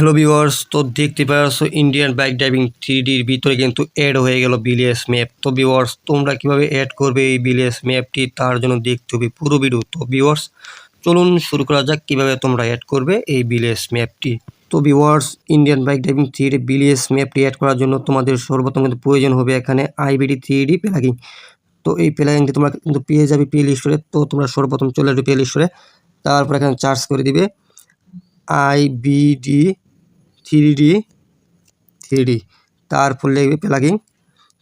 Hello viewers, তো দেখতে পাচ্ছ ইন্ডিয়ান বাইক ড্রাইভিং 3Dর ভিতরে কিন্তু অ্যাড হয়ে গেল বিলিএস ম্যাপ। তো ভিউয়ার্স, তোমরা কিভাবে অ্যাড করবে এই বিলিএস ম্যাপটি তার জন্য দেখতে হবে পুরো ভিডিও। তো ভিউয়ার্স, চলুন শুরু করা যাক কিভাবে তোমরা অ্যাড করবে এই বিলিএস ম্যাপটি। তো viewers, Indian bike driving 3D বিলিএস ম্যাপটি অ্যাড করার জন্য তোমাদের সর্বপ্রথম কিন্তু প্রয়োজন হবে এখানে আইবিডি 3D প্লাগইন। তো এই প্লাগইনটি তোমরা কিন্তু পেয়ে যাবে প্লে স্টোরে। তো তোমরা সর্বপ্রথম চলে আসবে প্লে স্টোরে, তারপর এখানে সার্চ করে দিবে আইবিডি 3D, তারপর লিখবে প্লাগইন,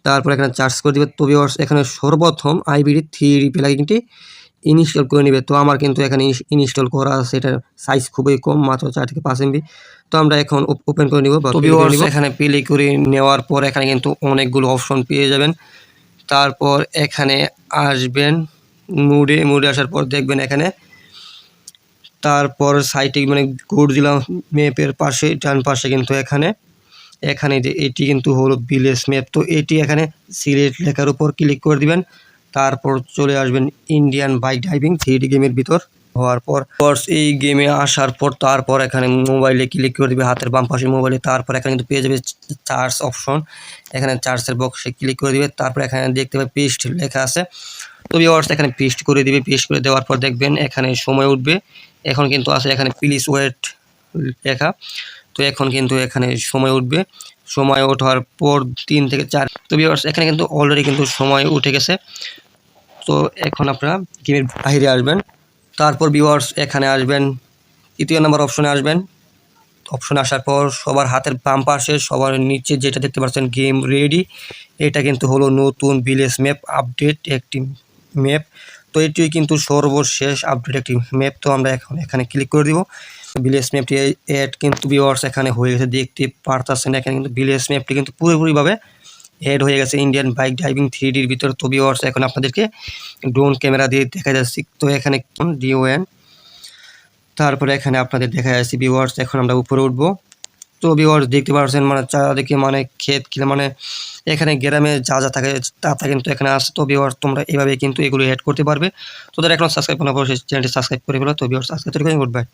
তারপর এখানে সার্চ করে দিবে। তো ভিউয়ার্স, এখানে সর্বপ্রথম আইবিডি 3D প্লাগইনটি ইনস্টল করে নেবে। তো আমার কিন্তু এখানে ইনস্টল করা আছে, এটার সাইজ খুবই কম, মাত্র 4 থেকে 5 MB। তো আমরা এখন ওপেন করে নিব। তো ভিউয়ার্স, এখানে প্লে করে নেওয়ার পর এখানে কিন্তু অনেকগুলো অপশন পেয়ে যাবেন। তারপর এখানে আসবেন মুডে আসার পর দেখবেন এখানে, তারপর সাইটে মানে গডজিলা ম্যাপের পাশে ডান পাশে কিন্তু এখানে যে এটি কিন্তু হলো বিলিএস ম্যাপ। তো এটি এখানে সিলেক্ট লেখার উপর ক্লিক করে দিবেন, তারপর চলে আসবেন ইন্ডিয়ান বাইক ড্রাইভিং 3D গেমের ভিতর। হওয়ার পর এই গেমে আসার পর তারপর এখানে মোবাইলে ক্লিক করে দিবে, হাতের বাম পাশে মোবাইলে। তারপর এখানে কিন্তু পেয়ে যাবে চার্জ অপশন, এখানে চার্জের বক্সে ক্লিক করে দিবে। তারপর এখানে দেখতে পাবে পেস্ট লেখা আছে। তো ভিউয়ার্স, এখানে পেস্ট করে দিবে। পেস্ট করে দেওয়ার পর দেখবেন এখানে সময় উঠবে। এখন কিন্তু আছে এখানে প্লিজ ওয়েট লেখা। তো এখন কিন্তু এখানে সময় উঠবে। সময় ওঠার পর 3 থেকে 4। তো ভিউয়ার্স, এখানে কিন্তু অলরেডি কিন্তু সময় উঠে গেছে। তো এখন আপনারা গেমের বাইরে আসবেন। তারপর ভিউয়ার্স, এখানে আসবেন, তৃতীয় নম্বর অপশনে আসবেন। অপশনে আসার পর সবার হাতের বাম পাশে সবার নিচে যেটা দেখতে পাচ্ছেন গেম রেডি, এটা কিন্তু হলো নতুন বিলিএস ম্যাপ আপডেট একটি ম্যাপ। তো এটি কিন্তু সর্বশেষ আপডেট একটি ম্যাপ। তো আমরা এখন এখানে ক্লিক করে দিব। বিলিএস ম্যাপটি অ্যাড কিন্তু ভিউয়ার্স এখানে হয়ে গেছে, দেখতে পারতেছেন। এখানে কিন্তু বিলিএস ম্যাপটি কিন্তু পুরোপুরিভাবে অ্যাড হয়ে গেছে ইন্ডিয়ান বাইক ড্রাইভিং 3Dর ভিতরে। তো ভিউয়ার্স, এখন আপনাদেরকে ড্রোন ক্যামেরা দিয়ে দেখা যাচ্ছে। তো এখানে DON, তারপরে এখানে আপনাদের দেখা যাচ্ছে ভিউয়ার্স। এখন আমরা উপরে উঠবো। তো ভিউয়ার্স, দেখতে পাচ্ছেন মানে চারিদিকে মানে ক্ষেত মানে এখানে গ্রামে যা থাকে তা কিন্তু এখানে আসে। তো ভিউয়ার্স, তোমরা এভাবে কিন্তু এগুলো অ্যাড করতে পারবে। তো যারা এখন সাবস্ক্রাইব করার পর চ্যানেলটি সাবস্ক্রাইব করে ফেলো। তো ভিউয়ার্স, আজকে তৈরি গুড বাই।